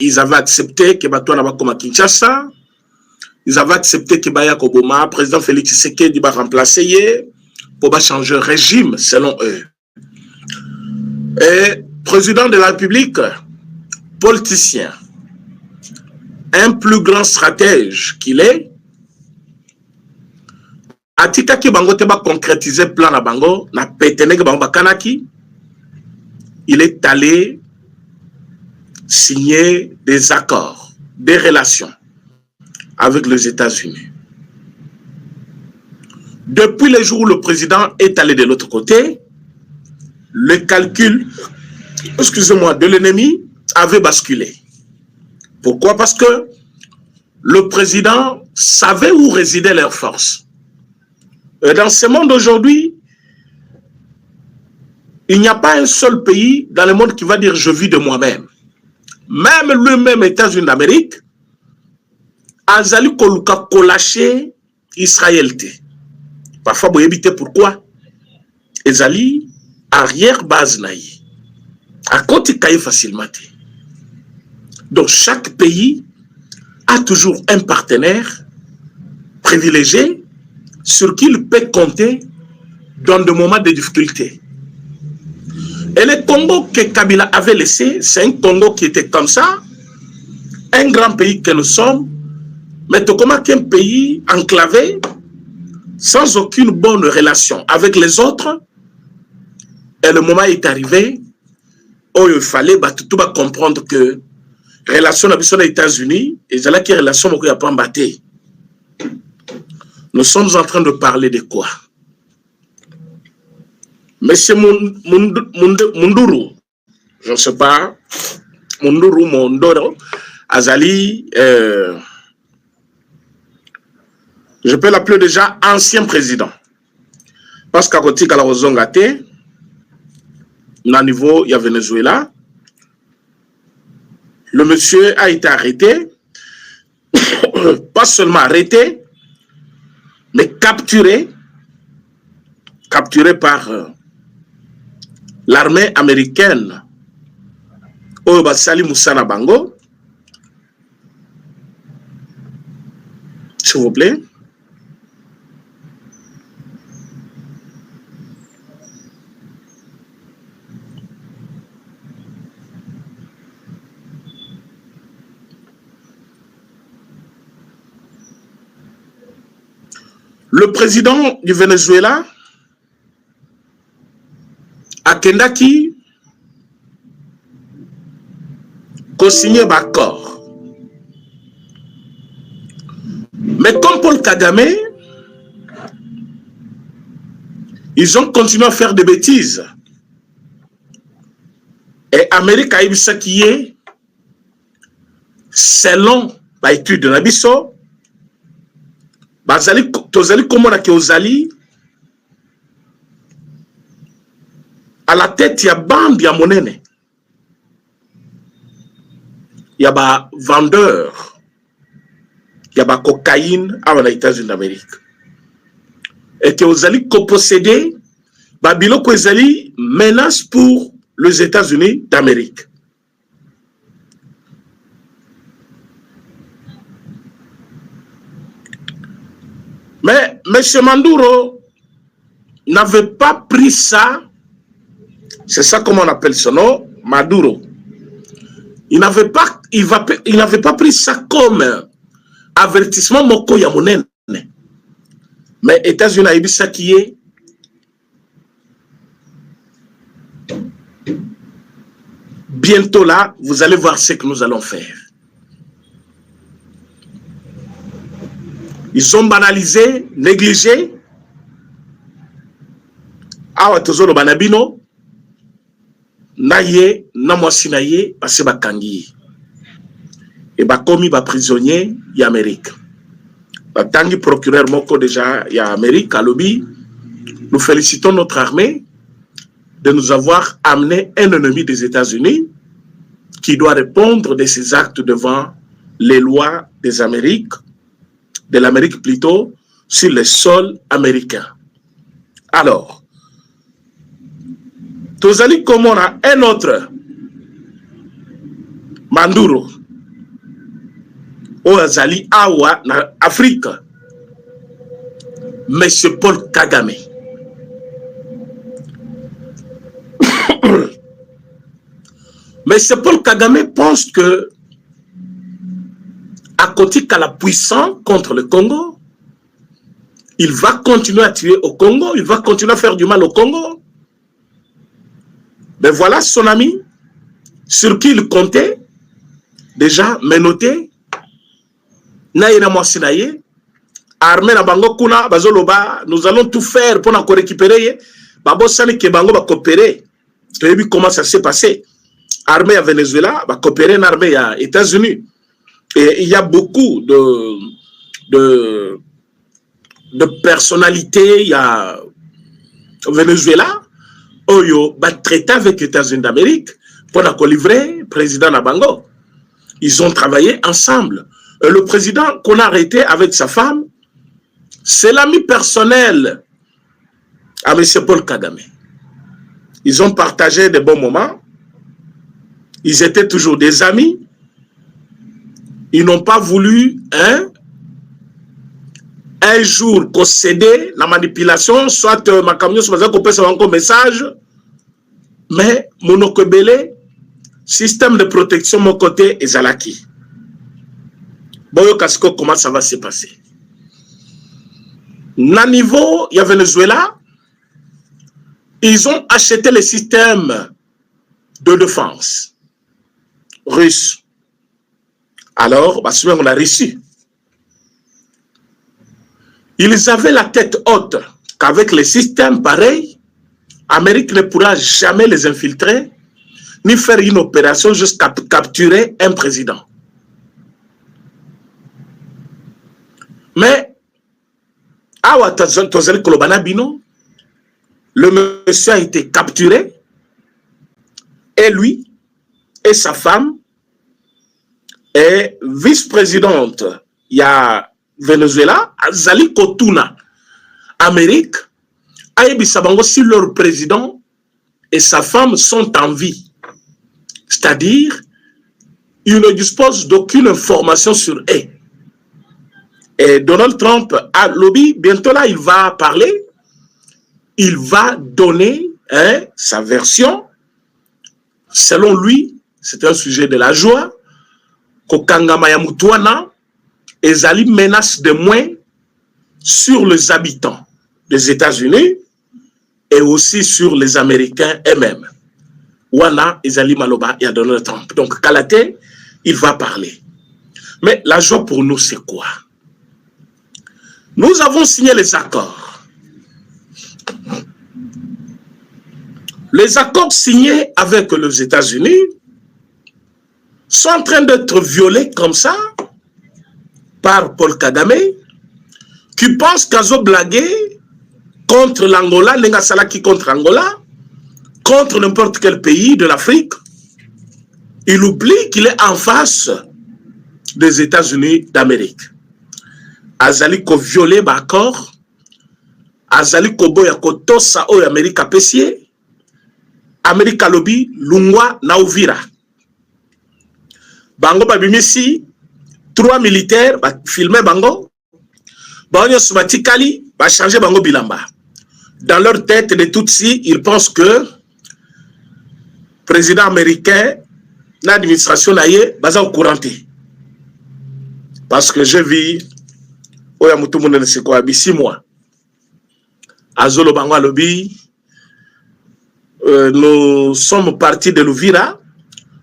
ils avaient accepté que Batouana va comme à Kinshasa. Ils avaient accepté que Baya Koboma, président Félix Tshisekedi, va remplacer pour changer le régime selon eux. Et président de la République, politicien, un plus grand stratège qu'il est, Atika ki bango te ba concrétiser plan na bango, na pétene ke bango bakanaki, il est allé signer des accords, des relations avec les États-Unis. Depuis le jour où le président est allé de l'autre côté, le calcul, excusez-moi, de l'ennemi avait basculé. Pourquoi? Parce que le président savait où résidaient leurs forces. Et dans ce monde aujourd'hui, il n'y a pas un seul pays dans le monde qui va dire « je vis de moi-même ». Même lui-même, États-Unis d'Amérique, Azali Koluka Kolaché Israël. Parfois, vous évitez pourquoi. Azali arrière-base naïe. À côté, il facilement. Donc, chaque pays a toujours un partenaire privilégié sur qui il peut compter dans des moments de difficulté. Et le Congo que Kabila avait laissé, c'est un Congo qui était comme ça, un grand pays que nous sommes, mais comment qu'un pays enclavé, sans aucune bonne relation avec les autres, et le moment est arrivé où il fallait tout comprendre que relation avec les États-Unis, et c'est là que relation beaucoup a pas batté. Nous sommes en train de parler de quoi? Monsieur Munduru, je ne sais pas, Munduru, Mondoro, Azali, je peux l'appeler déjà ancien président. Parce qu'à côté de la Rozongate, au niveau, il y a Venezuela, le monsieur a été arrêté, pas seulement arrêté, mais capturé par l'armée américaine au Basali Moussana Bango. S'il vous plaît. Le président du Venezuela, Akendaki, co-signé l'accord. Mais comme Paul Kagame, ils ont continué à faire des bêtises. Et l'Amérique a eu ce qui est, selon l'étude de Nabiso, tozali komona ke ozali à la tête ya bande ya monene ya ba vendeur ya ba cocaïne à les États-Unis d'Amérique et que ozali coposséder ba biloko ezali menace pour les États-Unis d'Amérique. Mais M. Manduro n'avait pas pris ça, c'est ça comment on appelle son nom, Maduro. Il n'avait pas pris ça comme avertissement moko ya monene. Mais États-Unis a eu ça qui est bientôt là, vous allez voir ce que nous allons faire. Ils ont banalisé, négligé. Awa tozolo banabino naye namwasi naye parce bakangi et bakomi ba prisonnier ya Amérique. Batangi procureur moko déjà ya Amérique à lobby. Nous félicitons notre armée de nous avoir amené un ennemi des États-Unis qui doit répondre de ses actes devant les lois des Amériques. De l'Amérique plutôt, sur le sol américain. Alors, Tozali Komona, un autre, Manduro, au azali awa na Afrique. Monsieur Paul Kagame. Monsieur Paul Kagame pense que à côté qu'à la puissance contre le Congo, il va continuer à tuer au Congo, il va continuer à faire du mal au Congo. Mais voilà son ami sur qui il comptait, déjà menotté, naïna mwasinaye, armée na bango kuna, bazoloba, nous allons tout faire pour nous récupérer, babo sani ke bango va coopérer. Tu as vu comment ça s'est passé? Armée à Venezuela va coopérer une armée à États-Unis. Et il y a beaucoup de personnalités, il y a Venezuela, Oyo, va traiter avec les États-Unis d'Amérique pour la livrer président Nabango. Ils ont travaillé ensemble. Le président qu'on a arrêté avec sa femme, c'est l'ami personnel à M. Paul Kagame. Ils ont partagé des bons moments. Ils étaient toujours des amis. Ils n'ont pas voulu un jour concéder la manipulation, soit ma camion soit un message, mais mon okebele, système de protection mon côté est Zalaki. Boyo Kasko, comment ça va se passer? Na niveau, il y a Venezuela, ils ont acheté les systèmes de défense russes. Alors, on a reçu. Ils avaient la tête haute qu'avec les systèmes pareils, l'Amérique ne pourra jamais les infiltrer, ni faire une opération jusqu'à capturer un président. Mais, le monsieur a été capturé, et lui, et sa femme, et vice-présidente, il y a Venezuela, Azali Kotuna, Amérique, Aïbi Sabango, si leur président et sa femme sont en vie. C'est-à-dire, ils ne disposent d'aucune information sur eux. Et Donald Trump a lobby, bientôt là, il va parler, il va donner sa version. Selon lui, c'est un sujet de la joie. Kokangama ya Mutuana, ezali menace de moins sur les habitants des États-Unis et aussi sur les Américains eux-mêmes. Wana ezali maloba ya Donald Trump. Donc Kalate, il va parler. Mais la joie pour nous, c'est quoi? Nous avons signé les accords. Les accords signés avec les États-Unis sont en train d'être violés comme ça par Paul Kagame, qui pense qu'Azo blagué contre l'Angola, Nengasalaki contre Angola, contre n'importe quel pays de l'Afrique. Il oublie qu'il est en face des États-Unis d'Amérique. Azali ko violé l'accord, Azali ko boya ko tosa o Amérique apesier, Amérique lobby lungwa na Uvira. Bango babimisi 3 militaires ba filmer bango. Bango subatikali ba changer bango bilamba. Dans leur tête de Tutsi, ils pensent que président américain l'administration naie baza au couranté. Parce que je vis oya mutumu ne se quoi 6 mois. Azolo bango lobby. Nous sommes partis de l'Uvira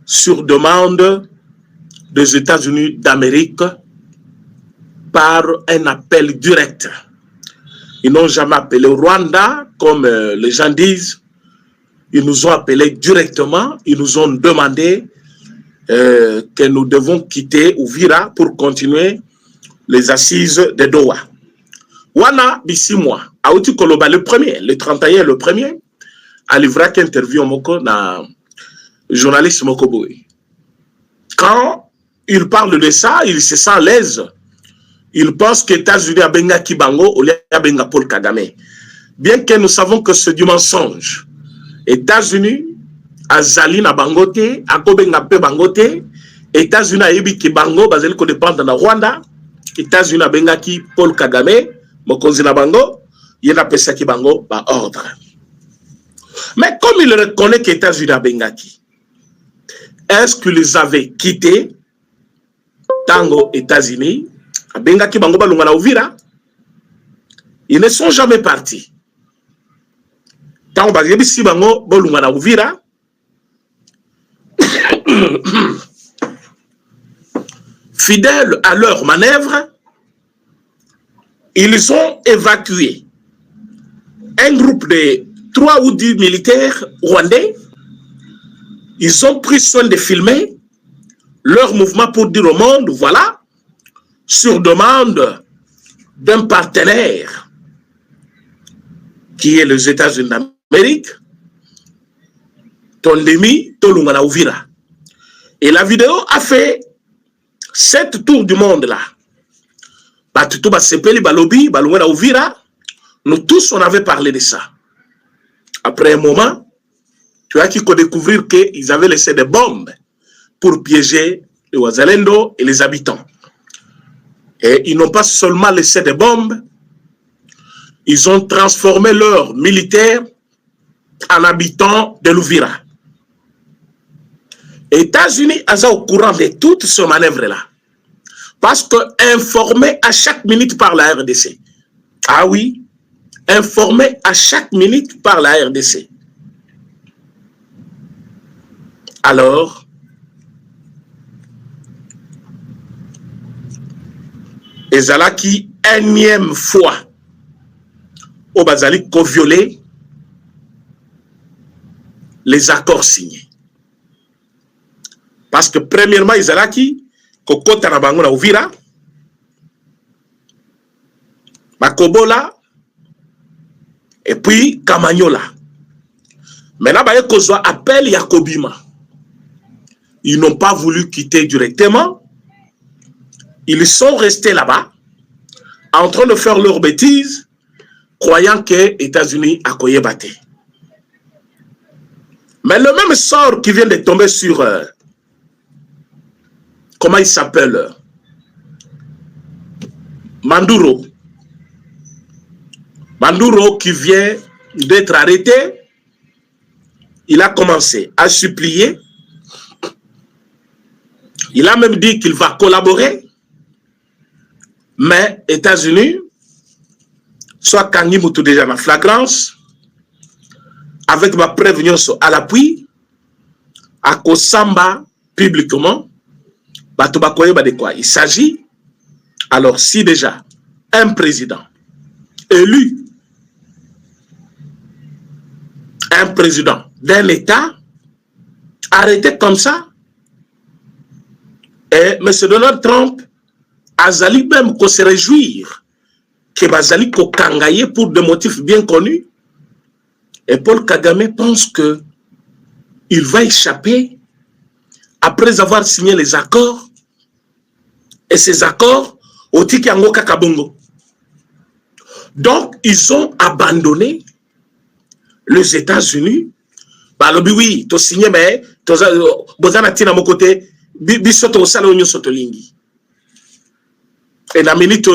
sur demande des États-Unis d'Amérique par un appel direct. Ils n'ont jamais appelé au Rwanda, comme les gens disent. Ils nous ont appelés directement. Ils nous ont demandé que nous devons quitter Uvira pour continuer les assises de Doha. Wana, 6 mois. Aouti Koloba, le 31, le 1er, à l'Ivrak interview moko na journaliste Mokoboy. Quand il parle de ça, il se sent à l'aise. Il pense que les États-Unis a benga Kibango ou a benga Paul Kagame. Bien que nous savons que c'est du mensonge. États-Unis a zali na bangote, a ko benga pe bangote, États-Unis a yebi ki bango bazali ko dépendre na Rwanda. États-Unis a bengaki Paul Kagame mokonzi na bango yena pesa ki bango ba ordre. Mais comme il reconnaît que États-Unis a bengaki, est-ce qu'ils les avaient quittés tango États-Unis a bengaki bango balunga na Uvira? Ils ne sont jamais partis. Tango ba yebi si bango balunga na Uvira. Fidèles à leur manœuvre, ils ont évacué un groupe de 3 ou 10 militaires rwandais. Ils ont pris soin de filmer leur mouvement pour dire au monde, voilà, sur demande d'un partenaire qui est les États-Unis d'Amérique, Tondemi Tolungana Uvira. Et la vidéo a fait 7 tours du monde là. Nous tous, on avait parlé de ça. Après un moment, tu as qu'il faut découvrir qu'ils avaient laissé des bombes pour piéger les Wazalendo et les habitants. Et ils n'ont pas seulement laissé des bombes, ils ont transformé leurs militaires en habitants de l'Ouvira. Les États-Unis sont au courant de toutes ces manœuvres-là. Parce que informés à chaque minute par la RDC. Ah oui, informés à chaque minute par la RDC. Alors, ezalaki énième fois au bazali ko violer les accords signés. Parce que premièrement, ezalaki kokota na bango na Uvira, Bakobola, et puis Kamanyola. Maintenant, il y a un appel Yakobima. Ils n'ont pas voulu quitter directement. Ils sont restés là-bas, en train de faire leurs bêtises, croyant que les États-Unis a koyebate. Mais le même sort qui vient de tomber sur... comment il s'appelle? Manduro. Manduro qui vient d'être arrêté, il a commencé à supplier. Il a même dit qu'il va collaborer. Mais États-Unis, soit Kangi Moutou déjà dans la flagrance, avec ma prévention à l'appui, à Kosamba publiquement, il s'agit, alors si déjà un président élu, un président d'un État, arrêté comme ça, et M. Donald Trump a même qu'on se réjouir que Bazali ko kangaye pour des motifs bien connus, et Paul Kagame pense que il va échapper après avoir signé les accords. Et ces accords, au Tikiango Kakabongo. Donc, ils ont abandonné les États-Unis. Bah, le oui, tu signé, mais tu as tina mon côté, bisoto salonio sotolingi. Et la minute,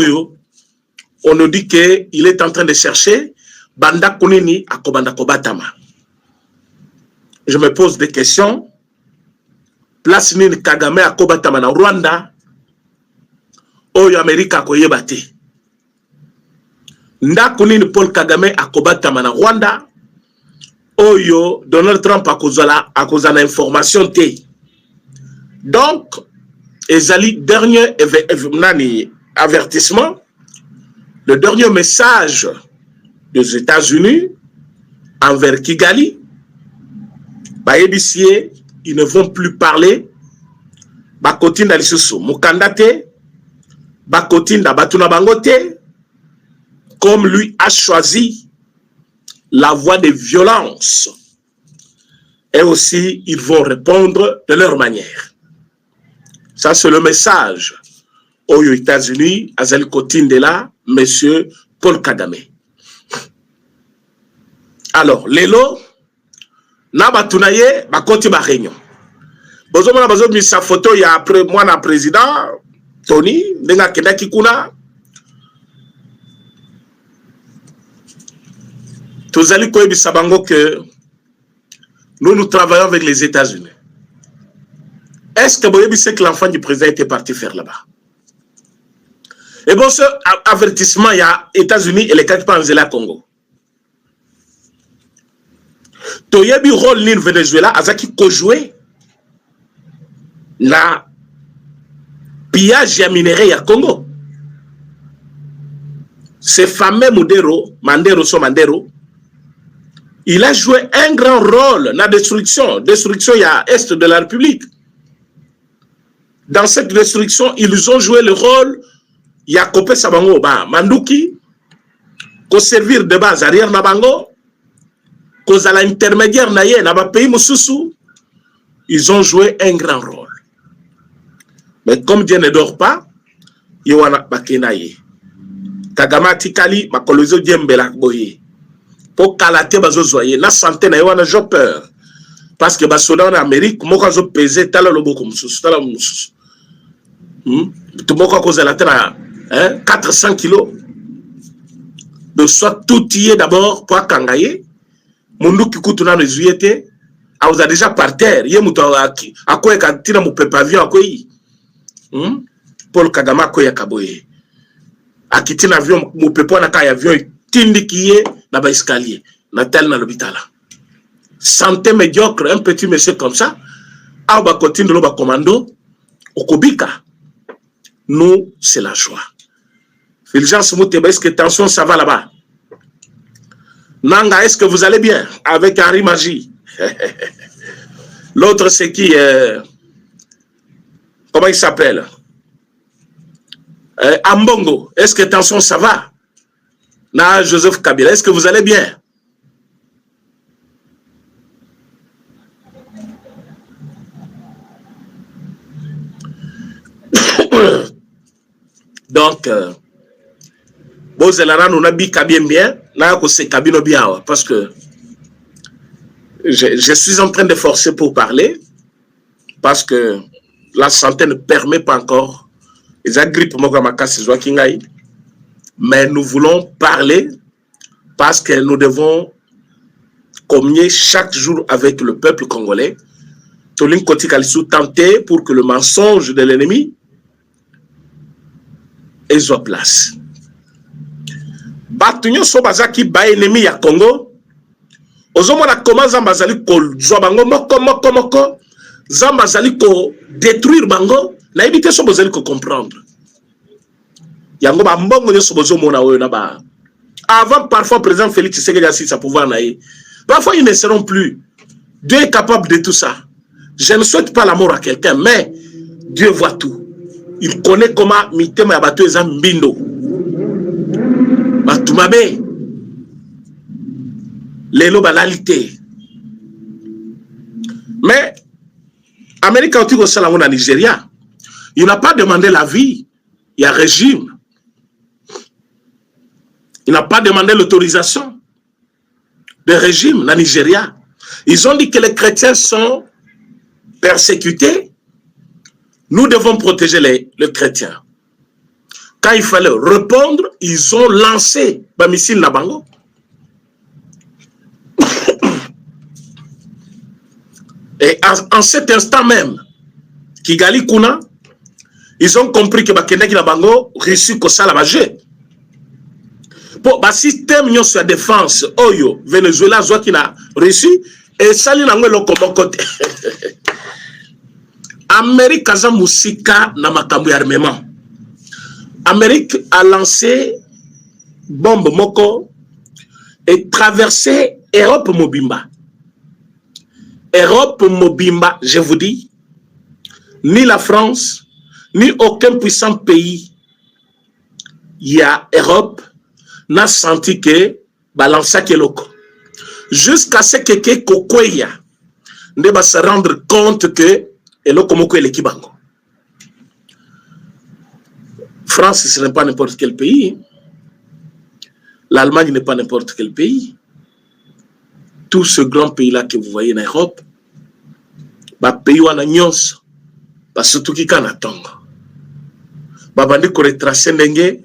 on nous dit qu'il est en train de chercher Banda Kunini à Kobanda Kobatama. Je me pose des questions. Place Nini Kagame à Kobatama na Rwanda. Oyo Amerika koyebate. Ndako nini Paul Kagame akobatama na Rwanda. Oyo Donald Trump akozala information te. Donc, ezali dernier avertissement, le dernier message des États-Unis envers Kigali. Bayebisie, ils ne vont plus parler. Bakotinda lisusu mukandate. Bakotinda batuna bangote, comme lui a choisi la voie de violence. Et aussi, ils vont répondre de leur manière. Ça, c'est le message aux États-Unis, à Zali Kotindela, monsieur Paul Kagame. Alors, lelo, na batunaye, bakoti ba réunion. bozomona bazomi sa photo ya après mwana président Tony ndenga kendaki kuna tozali koyebisa bango que nous travaillons avec les États-Unis. Est-ce que vous savez que l'enfant du président était parti faire là-bas? Et bon, ce avertissement, il y a États-Unis et les 4 pays à Congo. Il y a un rôle au Venezuela, Azaki ko joué na pillage ya minerai à Congo. Ce fameux Mandero, il a joué un grand rôle dans la destruction il à l'est de la République. Dans cette destruction, ils ont joué le rôle, il y a Kopé Sabango, Manduki, qu'on servir de base arrière Nabango, qu'on a l'intermédiaire Naye, Naba pays Moussousou, ils ont joué un grand rôle. Mais comme Dieu ne dort pas, il y a Bakenaye. Kagama Tikali, Makolozo Diembela Boye. Pour Kalate Bazozoye, na santé na yoana j'ai peur. Parce que Basoda en Amérique, moi quand je pesais, t'as le lobo comme ça, t'as la mousse. Tout le monde cause la terre 400 kilos. De soit tout y est d'abord pour Kangaye. Mon qui coûte dans les UET, vous a déjà par terre. Yé mouton à quoi quand tu n'as mon pavillon à quoi Paul Kagama quoi Kaboye. A quitter l'avion, mon pépon n'a qu'un avion, tindi qui est dans l'escalier, dans tel dans l'hôpital. Santé médiocre, un petit monsieur comme ça, à bas continue de l'oba commando, au Kobika. Nous, c'est la joie. Fulgence Mouteba, est-ce que tension, ça va là-bas? Nanga, est-ce que vous allez bien? Avec Henri Magie. L'autre, c'est qui? Comment il s'appelle? Ambongo, est-ce que tension, ça va? Na Joseph Kabila, est-ce que vous allez bien? Donc, Bozelana nous n'a bien bien, là que c'est Kabino bien, parce que je suis en train de forcer pour parler, parce que la santé ne permet pas encore. Les agrippes mais nous voulons parler parce que nous devons communier chaque jour avec le peuple congolais. Tolin Koti Kalisou tenter pour que le mensonge de l'ennemi ait place. Batunyo Sobazaki ba ennemi ya Congo. Ozomona comment Zambazali ko zobango moko Zambazali ko détruire bango na éviter Sobazali ko comprendre. Yango ba mbongo nyoso bozomona oyo na ba. Avant parfois président Félix Tshisekedi a sa pouvoir naïe. Parfois ils ne seront plus. Dieu est capable de tout ça. Je ne souhaite pas la mort à quelqu'un, mais Dieu voit tout. Il connaît comment mitema ya bato eza mbindo. Batumabe. Lelo banalité. Mais Amérique a au salon en Nigeria. Il n'a pas demandé la vie. Il y a un régime. Il n'a pas demandé l'autorisation de régime dans Nigeria. Ils ont dit que les chrétiens sont persécutés. Nous devons protéger les chrétiens. Quand il fallait répondre, ils ont lancé un missile Nabango. Et en cet instant même, Kigali Kuna, ils ont compris que Bakendaki Nabango reçu que ça la majeur. Pour le système de défense, Oyo, Venezuela, qui a reçu, et ça, il a le côté. Amérique a musika na makambu armement. Amérique a lancé bombe moko et traversé Europe Mobimba. Europe Mobimba, je vous dis, ni la France, ni aucun puissant pays, il y a Europe, n'a senti que balança que loco. Jusqu'à ce que Kokoya ne va se rendre compte que et là, comment est l'équibango? France, ce n'est pas n'importe quel pays. L'Allemagne n'est pas n'importe quel pays. Tout ce grand pays-là que vous voyez en Europe, ba pays wana nyonso ba surtout ki kana tonga ba bandi ko retracer ndenge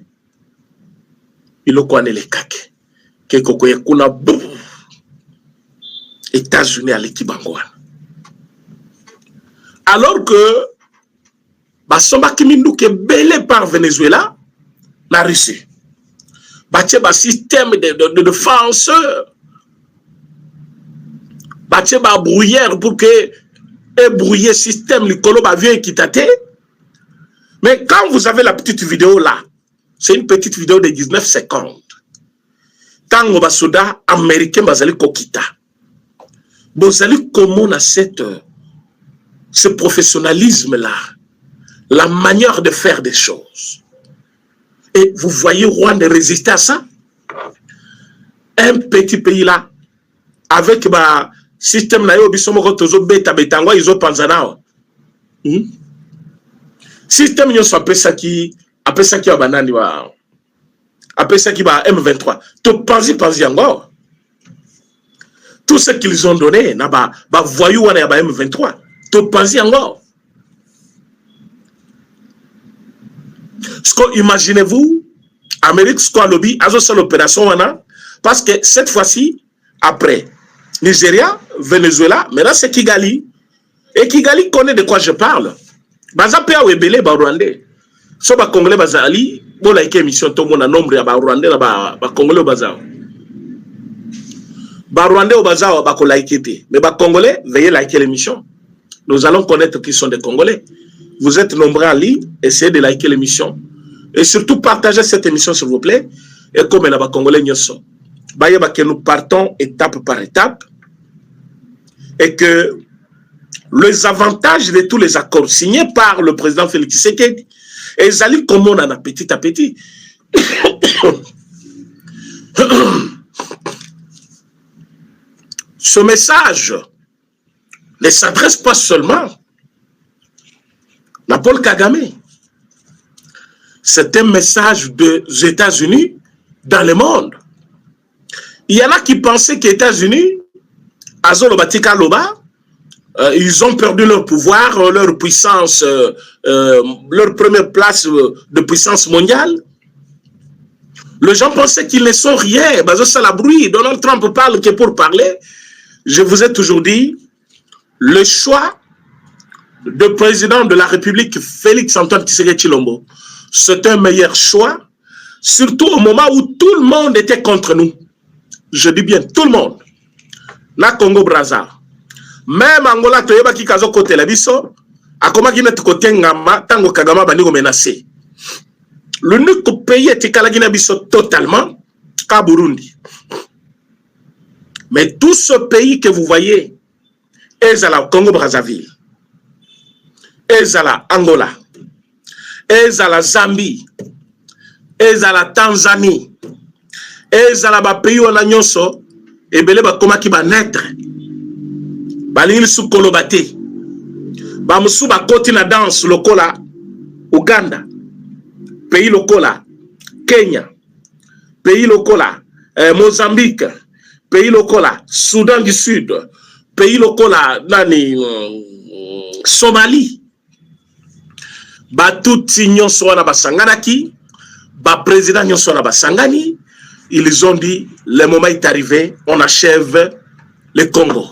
iloko anelekake ke koko kuna États-Unis à l'équipe wana alors que basomba kiminduke belé par Venezuela la Russie batie ba système de défense batie ba brouillère pour que ébrouiller système likolo ba vieux kitate. Mais quand vous avez la petite vidéo là, c'est une petite vidéo de 19 secondes. Tango basoda américain bazali kokita. Bozali comment à ce professionnalisme là, la manière de faire des choses. Et vous voyez Rwanda résister à ça. Un petit pays là, avec le système nayo bisomoko tozo beta betango izo panzanao. Système nyo so apesa ki abanani wa apesa ki ba M23. To panzi yango. Tout ce qu'ils ont donné na ba voyou wana ya ba M23. To panzi yango. Imaginez-vous, Amérique Squad Lobby a fait l'opération parce que cette fois-ci, après Nigeria, Venezuela, maintenant c'est Kigali. Et Kigali connaît de quoi je parle. Baza pe awebele ba Rwandais. So ba Congolais bazali, bo like émission to mona nombre ya ba Rwandais na ba Congolais bazao. Ba Rwandais au bazao ba ko like té. Mais ba Congolais, veuillez liker l'émission. Nous allons connaître qui sont des Congolais. Vous êtes nombreux en ligne, essayez de liker l'émission. Et surtout, partagez cette émission, s'il vous plaît. Et comme elle a Congolais, que nous partons étape par étape. Et que les avantages de tous les accords signés par le président Félix Tshisekedi, et ils allaient comme on en a petit à petit. Ce message ne s'adresse pas seulement à Paul Kagame. C'est un message des États-Unis dans le monde. Il y en a qui pensaient que les États-Unis, ils ont perdu leur pouvoir, leur puissance, leur première place de puissance mondiale. Les gens pensaient qu'ils ne sont rien. Ça la bruit. Donald Trump parle que pour parler. Je vous ai toujours dit, le choix de président de la République, Félix Antoine Tshisekedi Tshilombo, c'est un meilleur choix, surtout au moment où tout le monde était contre nous. Je dis bien tout le monde. Na Congo Brazza. Même Angola, Toyoba qui kazo côté la biso, a comment qui net côté ngama, tango Kagama bani menacé. L'unique pays était Kalagina biso totalement, ka Burundi. Mais tout ce pays que vous voyez, est à la Congo Brazzaville. Ezala Angola, Ezala Zambie, Ezala Tanzanie, Ezala ba pays wana nyonso ebele ba koma ki ba naître. Balingi su kolobate. Ba musu ba koti na danse lokola Uganda, pays lokola Kenya, pays lokola Mozambique, pays lokola Soudan du Sud, pays lokola nani Somalie. Ba touti nyonso wana basanganaki, ba président nyonso wana basangani, ils ont dit le moment est arrivé, on achève le Congo.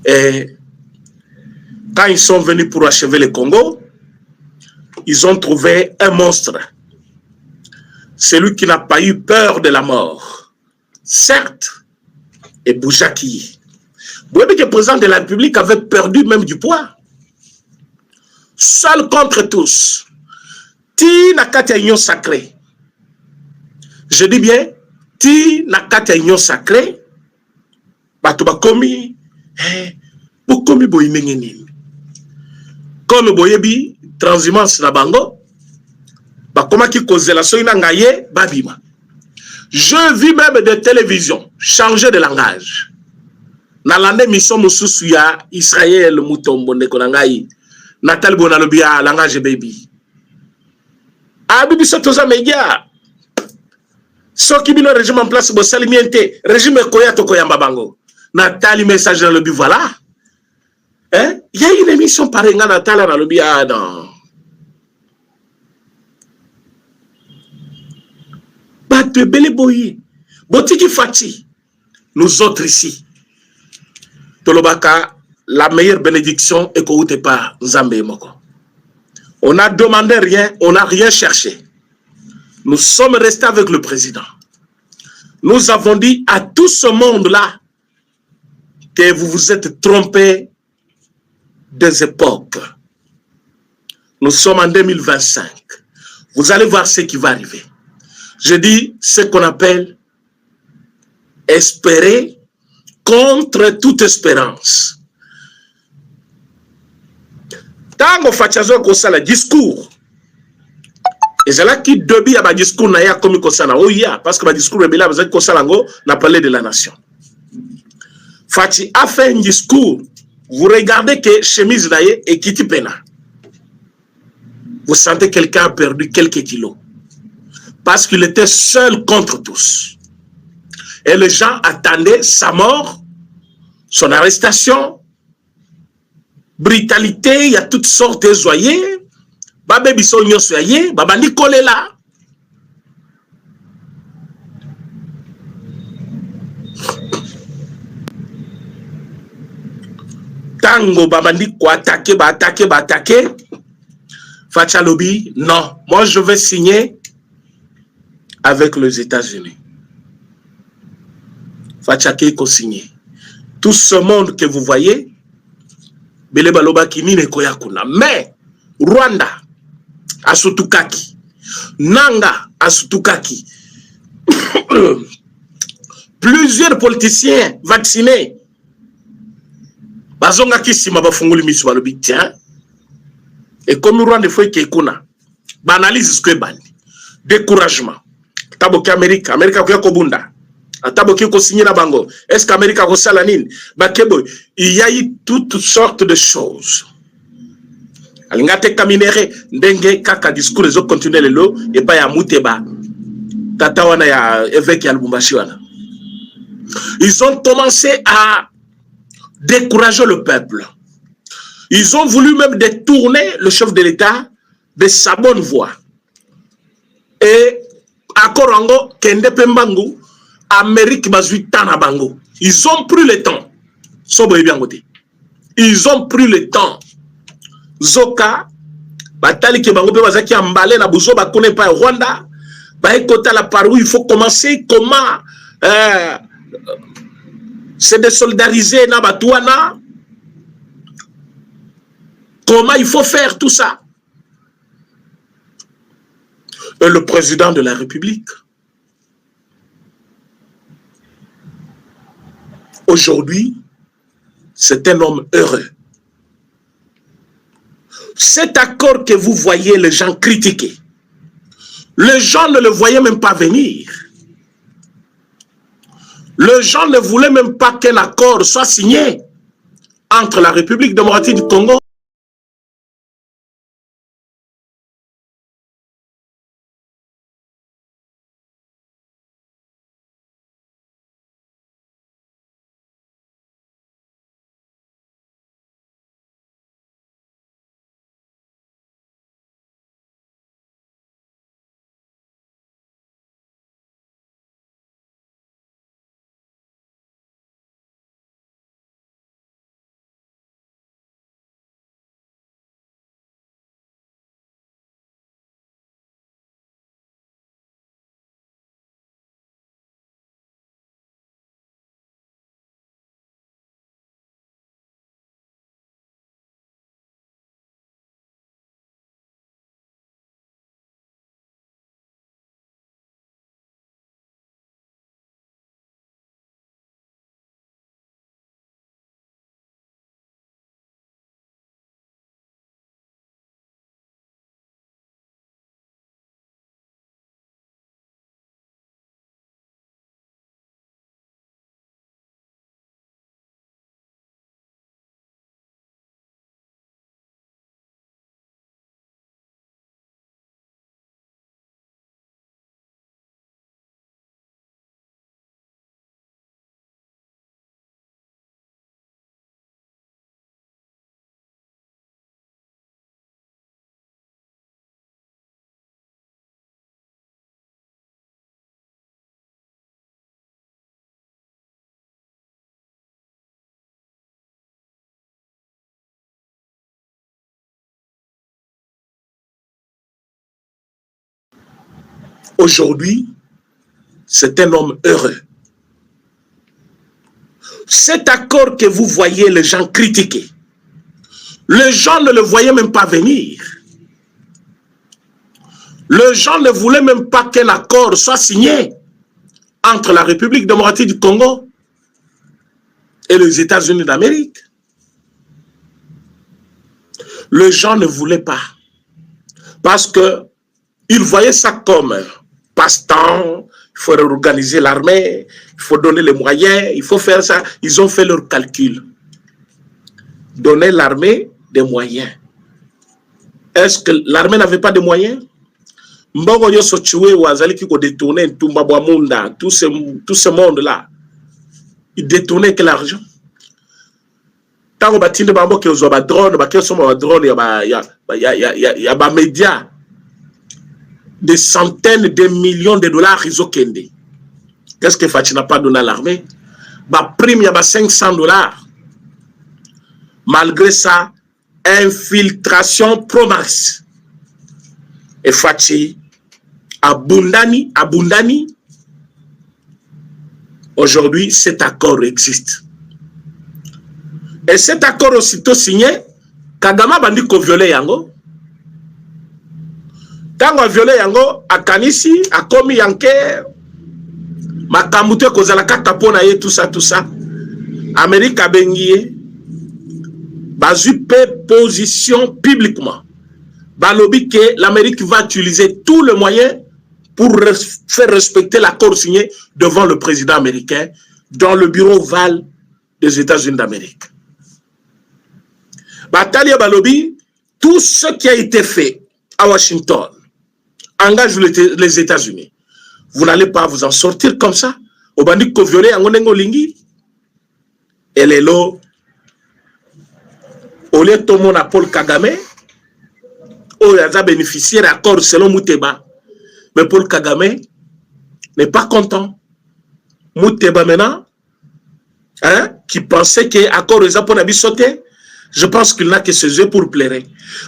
Et quand ils sont venus pour achever le Congo, ils ont trouvé un monstre. Celui qui n'a pas eu peur de la mort. Certes, et Boujaki. Vous voyez que le président de la République avait perdu même du poids. Seul contre tous. Ti nakata union sacrée. Je dis bien, ti nakata union sacrée. Batuba komi, komi boyinengeni. Comme boyebi, transhumance na bango. Bakoma ki kozelation ina ngaye, babima. Je vis même de télévision, changer de langage. Na lande mission mususu ya Israël mutombo ndeko na ngai Nathalie Bonalobi ya langage baby. Abibi sotoza media. Soki bino régime en place, bo salimiente, régime koya to koyamba bango. Natali message dans le but, voilà. Hein? Il y a une émission par exemple Natala dans le but, ah non. Bate bele boyi. Botiki fati. Nous autres ici. Tolobaka, la meilleure bénédiction est qu'on pas Nzambe Moko. On n'a demandé rien, on n'a rien cherché. Nous sommes restés avec le président. Nous avons dit à tout ce monde-là que vous vous êtes trompés des époques. Nous sommes en 2025. Vous allez voir ce qui va arriver. Je dis ce qu'on appelle espérer contre toute espérance. Tango fachazo kosala discours. Et c'est là qui debi à discours na ya comme kosala. Oh yeah, parce que ma discours est là, vous êtes kosala ngo na parler de la nation. Fati a fait un discours. Vous regardez que chemise d'ailleurs et Kitty Pena. Vous sentez quelqu'un a perdu quelques kilos. Parce qu'il était seul contre tous. Et les gens attendaient sa mort, son arrestation, brutalité, il y a toutes sortes de joyeux. Babé biso nyoso yaye, baba Nicole là. Tango babandi ko attaquer. Fachalobi, non. Moi, je vais signer avec les États-Unis. Fachake ko signer. Tout ce monde que vous voyez, Bele Baloba Kimi ne koyakuna. Mais, Rwanda, Asutukaki, Nanga, Asutukaki, plusieurs politiciens vaccinés, Bazonga Kisima Bafunguli Miswalobi, tiens, et comme Rwanda foi Kekuna, banalise ce que bani, découragement, Taboki Amérique Koya Kobunda, Taboki ko signer na bango, est-ce qu'Amérique ko salanine, Bakebo, il y a eu toutes sortes de choses. Alingate kaminere, ndenge kaka discours les autres continuent le lot, et pas ya Mouteba, Tatawana ya évêque ya Lubumbashi wana. Ils ont commencé à décourager le peuple. Ils ont voulu même détourner le chef de l'État de sa bonne voie. Et à Korango, Kende Pembangu, Amérique Bazuitana Bango. Ils ont pris le temps. Ils ont pris le temps. Zoka, Batali Kebango Bazaki Ambale, na Bouzo, Bakone pas Rwanda, Baekota la par où il faut commencer, comment c'est de solidariser na Batouana. Comment il faut faire tout ça? Et le président de la République, aujourd'hui, c'est un homme heureux. Cet accord que vous voyez les gens critiquer, les gens ne le voyaient même pas venir. Les gens ne voulaient même pas qu'un accord soit signé entre la République démocratique du Congo Aujourd'hui, c'est un homme heureux. Cet accord que vous voyez les gens critiquer, les gens ne le voyaient même pas venir. Les gens ne voulaient même pas qu'un accord soit signé entre la République démocratique du Congo et les États-Unis d'Amérique. Les gens ne voulaient pas. Parce qu'ils voyaient ça comme passe-temps, il faut réorganiser l'armée, il faut donner les moyens, il faut faire ça. Ils ont fait leur calcul. Donner l'armée des moyens. Est-ce que l'armée n'avait pas de moyens? Mbongo yoso tué wazali qui détourné tout Mabwamunda, tout ce monde-là. Ils détournaient que l'argent. Tant que batinde bambo qui ont drone, qui sont drone, il y a des médias, des centaines de millions de dollars ils ont kendé. Qu'est-ce que Fatih n'a pas donné à l'armée? Ba prime il y a 500 dollars. Malgré ça, infiltration pro-max. Et Fatih, Abundani, aujourd'hui cet accord existe. Et cet accord aussitôt signé, Kagama bandi ko violé yango. Tango a violé yango, a kanisi, a komi yanke, makamute kozala kaka pona ye tout ça. Amérique a bengié, bazu pe position publiquement. Balobi que l'Amérique va utiliser tous les moyens pour faire respecter l'accord signé devant le président américain dans le bureau ovale des États-Unis d'Amérique. Batalia Balobi, tout ce qui a été fait à Washington engage les États-Unis. Vous n'allez pas vous en sortir comme ça. Au bandit ko violé en onengo lingi. Et les lots, au lieu de mon Paul Kagame, où il a bénéficié d'accord selon Mouteba. Mais Paul Kagame n'est pas content. Mouteba maintenant, hein, qui pensait que l'accord est pour sauté, je pense qu'il n'a que ses yeux pour pleurer.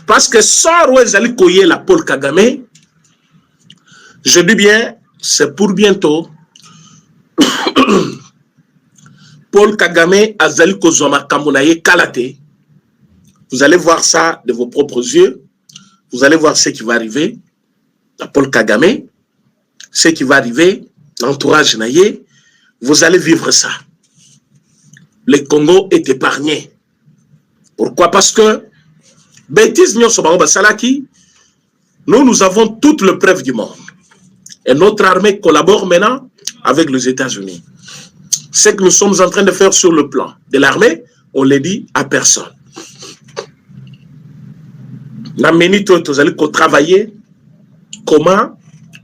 Parce que sans Ouezali Koye la Paul Kagame, je dis bien, c'est pour bientôt. Paul Kagame Azali Kozoma Kamunaye Kalate. Vous allez voir ça de vos propres yeux. Vous allez voir ce qui va arriver à Paul Kagame, ce qui va arriver, l'entourage Naye. Vous allez vivre ça. Le Congo est épargné. Pourquoi? Parce que bêtise nous avons toutes les preuves du monde. Et notre armée collabore maintenant avec les États-Unis. Ce que nous sommes en train de faire sur le plan de l'armée, on ne le dit à personne. Nous allons travailler comment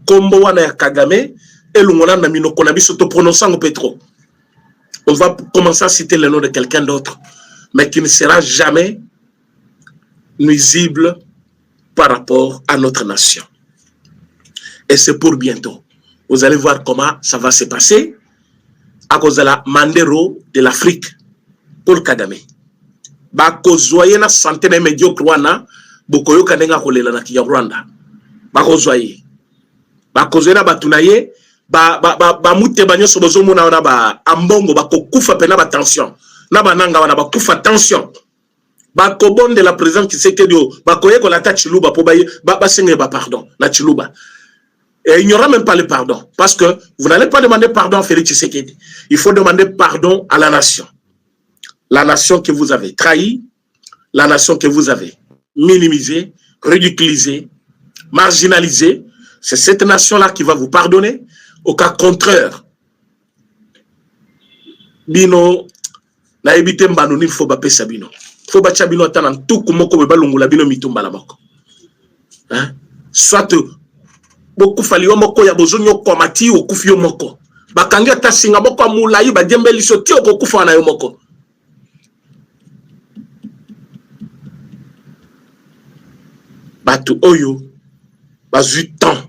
Kombo wana Kagame et l'Ungona Namino Konabi se prononçant au pétro. On va commencer à citer le nom de quelqu'un d'autre, mais qui ne sera jamais nuisible par rapport à notre nation. Et c'est pour bientôt. Vous allez voir comment ça va se passer à cause de la Mandero de l'Afrique, Paul Kagame. Ba kozwaye na centaine médiocre wana bokoyo kanenga kolela na kiya Rwanda. Ba kozwaye. Ba kozwaye na batunaye ba mute banyo sobozo mona wana ba ambongo ba kokufa pena ba tension. Na bananga wana ba kufa tension. Ba kobonde la présidente qui sait que dio ba koye ko la ta Chiluba po ba senge ba pardon na Chiluba. Et il n'y aura même pas le pardon. Parce que vous n'allez pas demander pardon à Félix Tshisekedi. Il faut demander pardon à la nation. La nation que vous avez trahie, la nation que vous avez minimisée, ridiculisée, marginalisée. C'est cette nation-là qui va vous pardonner. Au cas contraire, Bino, na ebite mbano ni faut bape sabino. Faut bacha bino tanan tout kumoko be balungula bino mitumba la moko. Hein? Soit beaucoup fali moko ya bozonyo komati okufi yo moko. Bakangi ata singa moko amulayi ba dembeli soti okufa na yo moko. Batu oyo bazu temps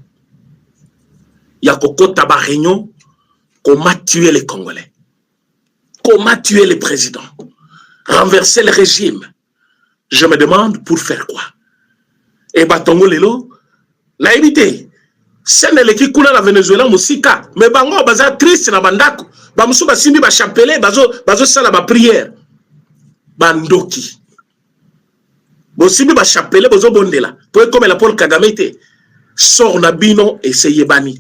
ya kokota ba réunion comment tuer les Congolais, comment tuer les présidents, renverser le régime. Je me demande pour faire quoi? Et batongo lelo la évité. senele ki kuna na Venezuela musika mais bango baza triste na bandako bamusu basimbi ba chapelet bazo sala ba prière bandoki bosimbi ba chapelet bozo bondela po comme la Paul Kagame te sort na bino essayez bani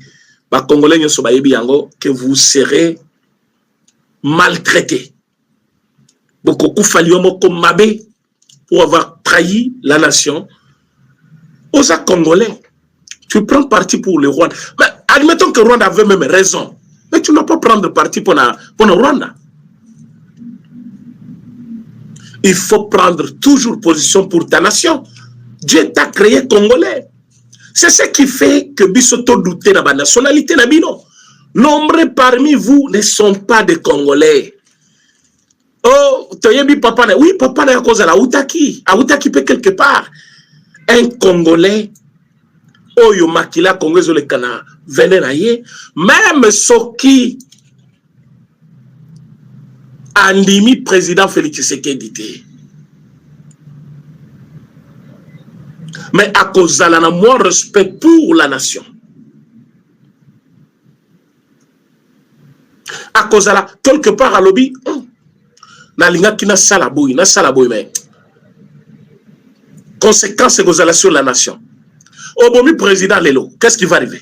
ba congolais nyoso ba yebi yango que vous serez maltraités beaucoup kufa moko mabe pour avoir trahi la nation aux Congolais. Tu prends parti pour le Rwanda. Mais admettons que Rwanda avait même raison. Mais tu ne vas pas prendre parti pour le Rwanda. Il faut prendre toujours position pour ta nation. Dieu t'a créé Congolais. C'est ce qui fait que Bisoto doutait de la nationalité. Nombreux parmi vous ne sont pas des Congolais. Oh, Toyebi papa, oui, papa n'a cause à la Outaki. À Outaki peut quelque part. Un Congolais, Oyo Makila Congolais le Cana, venez naïe, même Soki Andimi président Félix Tshisekedi. Mais à cause de la moins respect pour la nation. À cause de la, quelque part à lobby, na linga kina salaboui, mais conséquence est sur la nation. Au bon président Lelo, qu'est-ce qui va arriver?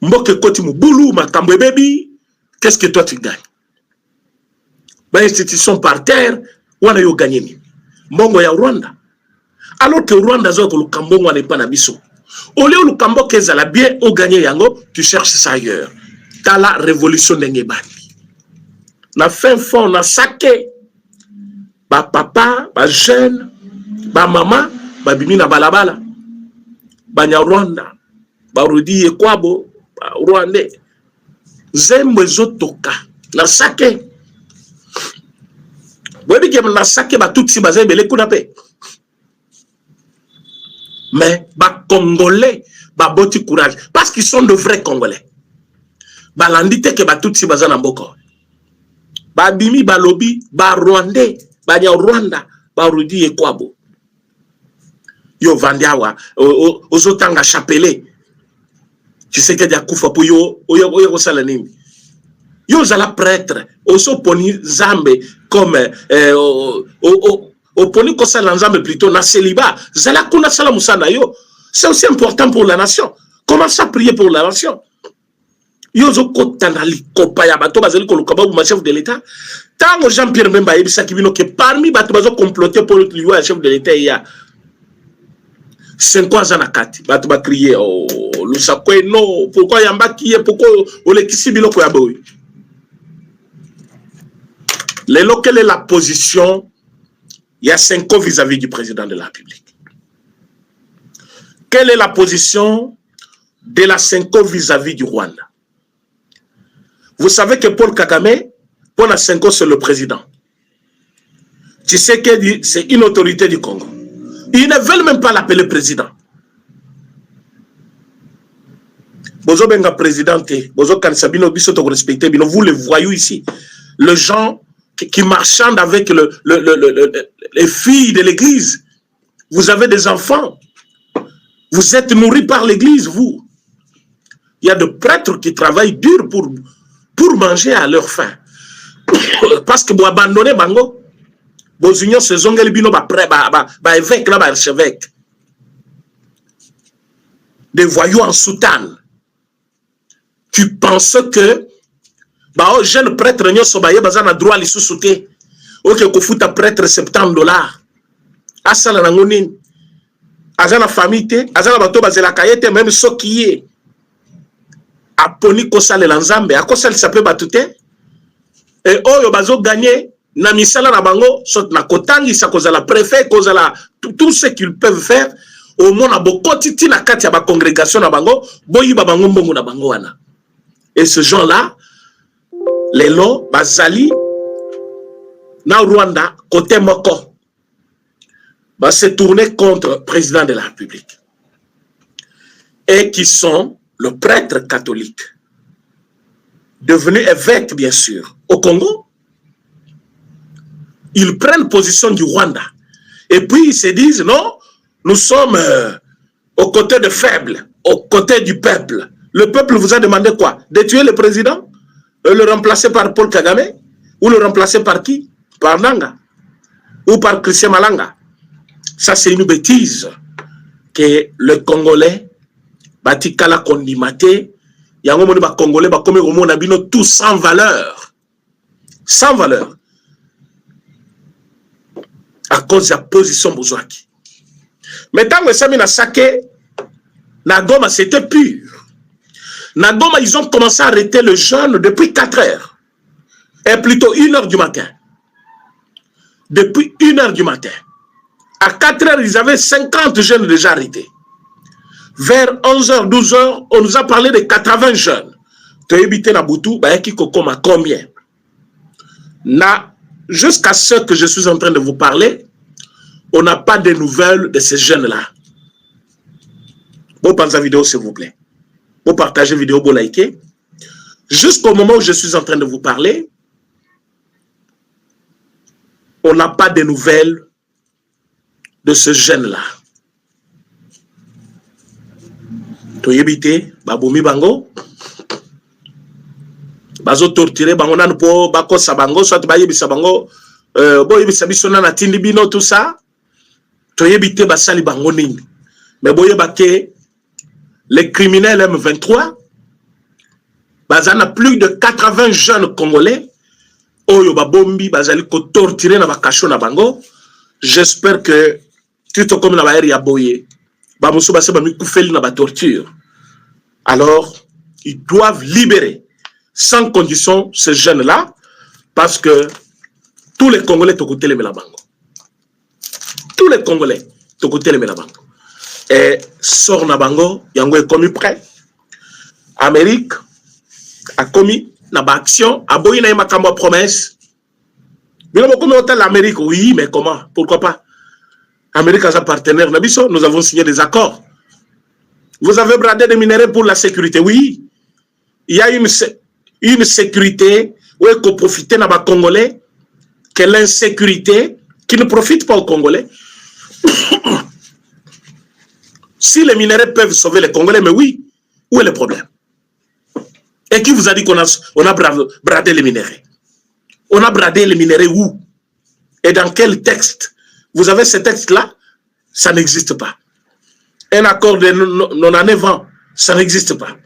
Mboke Koti Moubulu, Makambo Baby, qu'est-ce que toi tu gagnes? Les institutions par terre, on a eu gagné. Mbongo ya Rwanda. Alors que Rwanda, le Kambongo n'est pas nabiso. Au lieu le Kambo kezala bien au gagné yango, tu cherches ça ailleurs. T'as la révolution d'Engebani. Na fin fond, na saké. Ba papa, ba jeune, ba maman, ba bimi na balabala. Ba nya Rwanda, ba rudi ekwabo, ba Rwandais. Zembe zotoka, na saké. Boyebi ke na saké ba tout si ba zembe le kunape. Mais ba Congolais, ba boti courage. Parce qu'ils sont de vrais Congolais. Ba landite ke ba tout si ba zana mboko. Ba bimi, ba lobi, ba Rwandais. Banya Rwanda ba rudi ekwabo yo vandiawa ozotanga chapelet tu sais que dia kufa po yo kosala nini yo zala prêtre osoponi zambe comme oponi kosala nzambe plutôt na célibat zala kuna sala musana yo c'est aussi important pour la nation. Commence à prier pour la nation. Yo zo kotana likopa ya bato bazali koluka ba ma chef de l'état. Tango Jean-Pierre Mbemba yebisa kibino que parmi bato bazo comploter pour lui le chef de l'état il y a 5 ans na kati bato ba crier oh lusakwe no pourquoi yamba kiye pourquoi ole kisibilo ko ya boy. Quelle est la position il y a 5 ans vis-à-vis du président de la République? Quelle est la position de la 5 ans vis-à-vis du Rwanda? Vous savez que Paul Kagame, pendant 5 ans, c'est le président. Tu sais que c'est une autorité du Congo. Ils ne veulent même pas l'appeler président. Bozo benga présidenté, Bozo Kansabino Bisoto respecté, vous les voyez ici. Les gens qui marchandent avec les filles de l'église. Vous avez des enfants. Vous êtes nourris par l'église, vous. Il y a des prêtres qui travaillent dur pour manger à leur faim. Parce que vous abandonnez bango, vos unions se sont bino ba évêque là, ba archevêque. Des voyous en soutane. Tu penses que bah jeune prêtre nyo sobaye bazan a droit à l'issouté. OK ko futa prêtre $70. Asala na ngonini. Azana famille te, azana bato bazela kayete même sokiye. Aponi kosale lanzambe, akosale s'appelle batute. Et oyo bazo gagner na misala na bango, sot na kotangi sa kozala préfet, kozala tout ce qu'ils peuvent faire au moins na bokoti tina kati ya ba congrégation na bango, boyi ba bango mbongo na bango wana. Et ce gens-là, les lots bazali na Rwanda côté moko va se tourner contre le président de la République. Et qui sont le prêtre catholique, devenu évêque, bien sûr, au Congo. Ils prennent position du Rwanda. Et puis, ils se disent, non, nous sommes aux côtés de faibles, aux côtés du peuple. Le peuple vous a demandé quoi? De tuer le président? Le remplacer par Paul Kagame? Ou le remplacer par qui? Par Nanga? Ou par Christian Malanga? Ça, c'est une bêtise que le Congolais, Batikala Kondimate, Yango Moni ba Congolais, ba comme au monde abino tout sans valeur. Sans valeur. À cause de la position Bouzouaki. Mais tant que Sami n'a saqué, Nagoma, c'était pur. Nagoma, ils ont commencé à arrêter le jeune depuis 4 heures. Et plutôt 1 heure du matin. Depuis 1 heure du matin. À 4 heures, ils avaient 50 jeunes déjà arrêtés. Vers 11 heures, 12 heures, on nous a parlé de 80 jeunes. Tu as évité Naboutou, combien? Jusqu'à ce que je suis en train de vous parler, on n'a pas de nouvelles de ces jeunes-là. Vous pensez à la vidéo, s'il vous plaît. Vous partagez la vidéo, vous likez. Jusqu'au moment où je suis en train de vous parler, on n'a pas de nouvelles de ce jeune-là. Tu évité, baboumi bango, bazo torturé bango nan po bako sabango, soit bayebi sabango, boyebi sabisona na tindibino tout ça. Tu évité basali bango nini. Mais boyebake les criminels M23, bazana plus de 80 jeunes Congolais, oyo babombi bazali ko torturer na bakasho na bango. J'espère que tout comme na baeri ya boye, bamusu base ba mi koufeli na ba torture. Alors, ils doivent libérer sans condition ces jeunes-là, parce que tous les Congolais te côté les Melabango. Tous les Congolais te côté les Melabango. Et sort Nabango, Yango est commis prêt. Amérique a commis na ba action, a boyi na makambo promesse. Mais l'Amérique, oui, mais comment? Pourquoi pas? Amérique a sa partenaire, nous avons signé des accords. Vous avez bradé des minéraux pour la sécurité, oui. Il y a une sécurité où il faut profiter dans les Congolais, que l'insécurité qui ne profite pas aux Congolais. Si les minéraux peuvent sauver les Congolais, mais oui, où est le problème? Et qui vous a dit qu'on a bradé les minéraux? On a bradé les minéraux où? Et dans quel texte? Vous avez ce texte-là? Ça n'existe pas. Un accord de 99 ans, ça n'existe pas.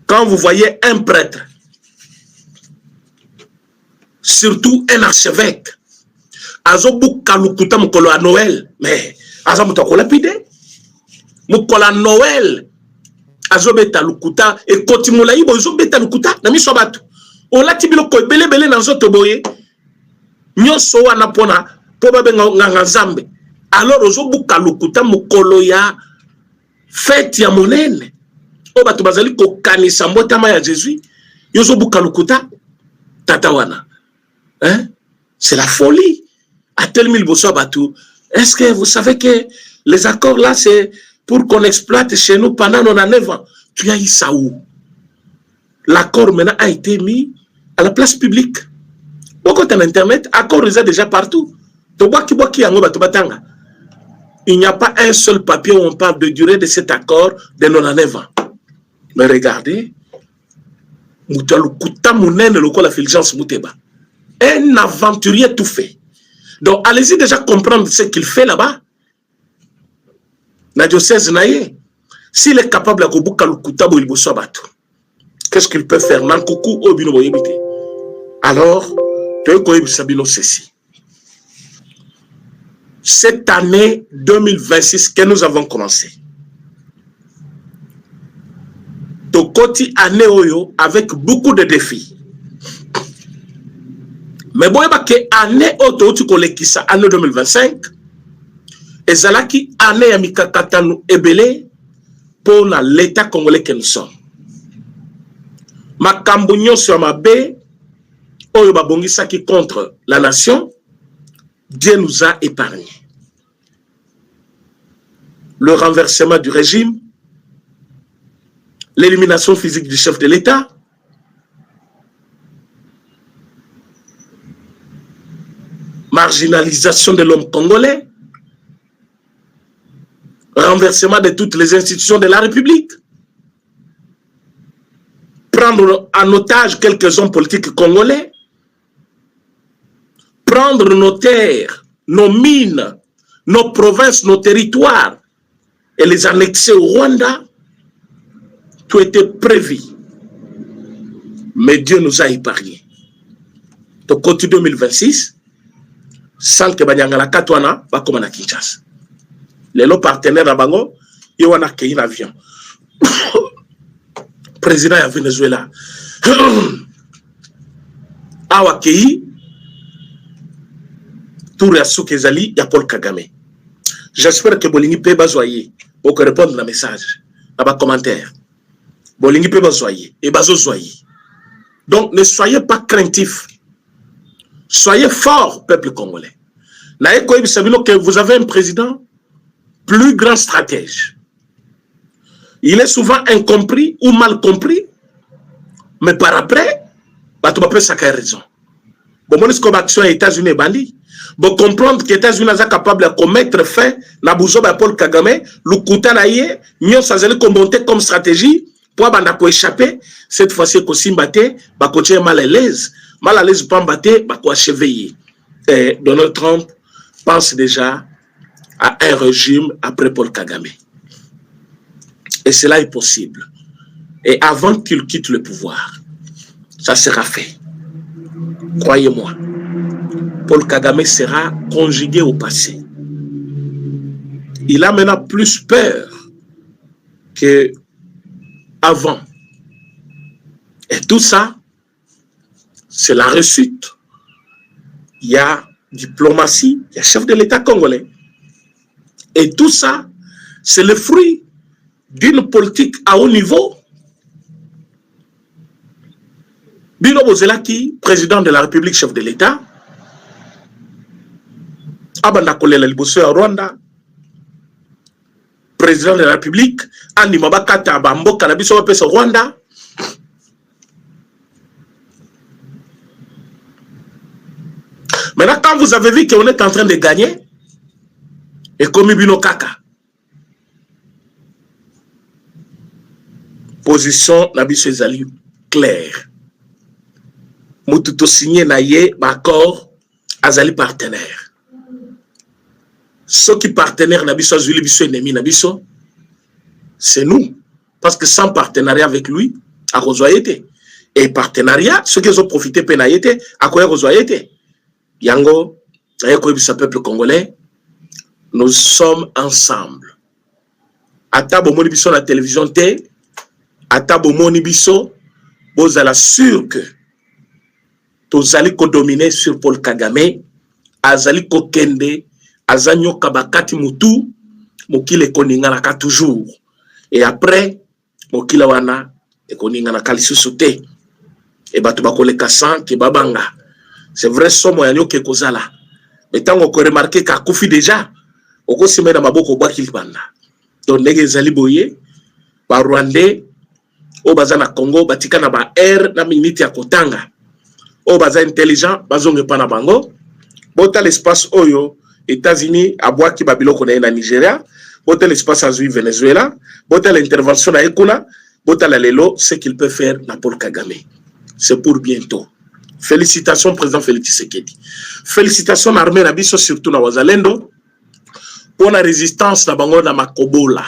Quand vous voyez un prêtre, surtout un archevêque, Azobou Kalukuta Mukolo à Noël, mais Azamutako lapide, Mukolo Noël, Azobeta Lukuta, et Kotimulaï, Azobeta Lukuta, Nami Sobatou. On l'a tibilo ko belé dans zoto boye, Nyoso Anapona, Pobabe Nganzambe. Alors, Azobou Kalukuta Mukolo ya fête ya monene. Oba tubazali ko kanisa mbotama ya Jésus, Yozobu Kalukuta, Tatawana. Hein? C'est la folie. À tel mille bosso batou. Est-ce que vous savez que les accords là, c'est pour qu'on exploite chez nous pendant 9 ans? Tu as eu ça où? L'accord maintenant a été mis à la place publique. Pourquoi tu as Internet? Accord est déjà partout. Il n'y a pas un seul papier où on parle de durée de cet accord de 9 ans. Mais regardez, un aventurier tout fait. Donc, allez-y déjà comprendre ce qu'il fait là-bas. S'il est capable de qu'est-ce qu'il peut faire? Alors, ceci. Cette année 2026 que nous avons commencé, Tokoti année oyo avec beaucoup de défis. Mais bon, que année auto tu kolekisa année 2025 et zalaki année amikakatanu ebele pour l'état congolais que nous sommes. Makambo nyonso mabe oyo babongisaki contre la nation, Dieu nous a épargnés. Le renversement du régime, l'élimination physique du chef de l'État, marginalisation de l'homme congolais, renversement de toutes les institutions de la République, prendre en otage quelques hommes politiques congolais, prendre nos terres, nos mines, nos provinces, nos territoires et les annexer au Rwanda. Tout était prévu. Mais Dieu nous a épargnés. Donc, côté 2026, sans que Banyangala Katwana va comme à Kinshasa. Les lots partenaires à Bango, ils ont accueilli l'avion. Président de Venezuela. A accueilli tout le souk ezali ya Paul Kagame. J'espère que Bolingi peut bazoyer pour répondre à message, à bas commentaire. Bolingi peut bazoyer et bazoyer. Donc ne soyez pas craintifs. Soyez forts, peuple congolais. Que vous avez un président plus grand stratège. Il est souvent incompris ou mal compris, mais par après, tu peux ça raison. Bon, mon action aux États-Unis bandi. Bon, comprendre que les États-Unis sont capables de commettre fait na buzo ba Paul Kagame, le kuta na ye, nyon sa zeli monter comme stratégie pour banda ko échapper. Cette fois-ci, ko simbate, ba continuer mal à l'aise pas mbaté, ba ko achever. Donald Trump pense déjà à un régime après Paul Kagame. Et cela est possible. Et avant qu'il quitte le pouvoir, ça sera fait. Croyez-moi, Paul Kagame sera conjugué au passé. Il a maintenant plus peur qu'avant. Et tout ça, c'est la réussite. Il y a diplomatie, il y a chef de l'État congolais. Et tout ça, c'est le fruit d'une politique à haut niveau. Bino Bozelaki, président de la République, chef de l'État, Abanda Kolela Liboso à Rwanda, président de la République, Andi Mabakata Bambo Kanabiso au Rwanda. Maintenant, quand vous avez vu qu'on est en train de gagner, et comme Bino Kaka, position Nabiso Ezali claire. Moututo signé naye accord azali partenaire. Ceux qui partenaires Nabiso Azuli Biso ennemi Nabiso, c'est nous. Parce que sans partenariat avec lui, à Rozoyete. Et partenariat, ceux qui ont profité Penayete, à quoi Rozoyete. Yango, ce peuple congolais, nous sommes ensemble. Atabo Monibiso la télévision T, Atabo Monibiso, vous allez sûr que tous allez dominer sur Paul Kagame, azali kokende, azanyo kabakati mutu, mokile koninganaka toujours. Et après, mokile wana, koningana kalisusote. Et batubako le kassan, ki babanga. C'est vrai, somo yanyo ke kozala. Mais tant qu'on remarque qu'à Koufi déjà, on peut se mettre dans ma boko bakil banda. Donc, nege zali boye, ba Rwandais, au bazana Congo, batika na ba air, na minute ya kotanga. Au baza intelligent, bazonge pa na bango. Bota l'espace oyo, États-Unis, à bois qui babilo konaye na Nigeria. Bota l'espace azui Venezuela. Bota l'intervention na Ekuna. Bota la lelo, ce qu'il peut faire na Paul Kagame. C'est pour bientôt. Félicitations, président Félix Tshisekedi. Félicitations, armée Nabiso, surtout na Wazalendo, pour la résistance na bango na Makobola.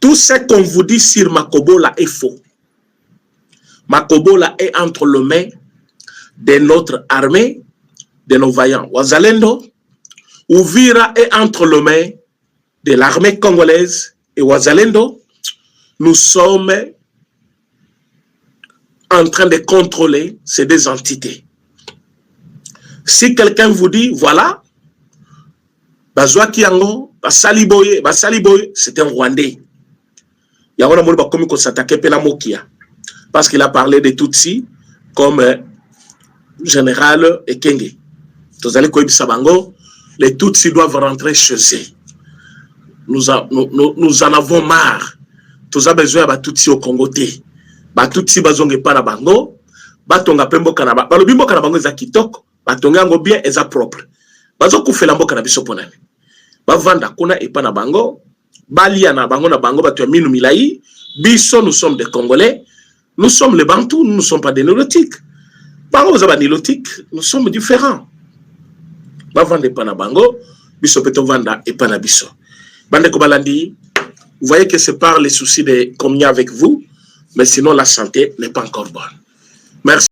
Tout ce qu'on vous dit sur Makobola est faux. Makobola est entre les mains de notre armée, de nos vaillants Wazalendo. Uvira est entre les mains de l'armée congolaise et Wazalendo. Nous sommes en train de contrôler ces deux entités. Si quelqu'un vous dit, voilà, Bazwa Kiango, Basaliboye, c'est un Rwandais. Il y a un homme qui s'attaque à Mokia parce qu'il a parlé de Tutsi comme général Ekenge. Vous allez Sabango, les Tutsis doivent rentrer chez eux. Nous en avons marre. Nous avons besoin de Tutsi au Congo. Batutsi bazonge pa na bango, batonga pembo kana ba. Balobi mboka na bango eza kitoko, batonga ngo bien eza propre. Bazo kufela mboka na biso ponane. Bavanda kuna epa na bango, Baliana, bango na bango, batu minu milai. Biso, nous sommes des Congolais. Nous sommes les Bantous, nous ne sommes pas des Nilotiques. Bango, vous avez des Nilotiques, nous sommes différents. Bavande pana bango, biso peto vanda et pana biso. Bande Kobalandi, vous voyez que c'est par les soucis de communier avec vous, mais sinon la santé n'est pas encore bonne. Merci.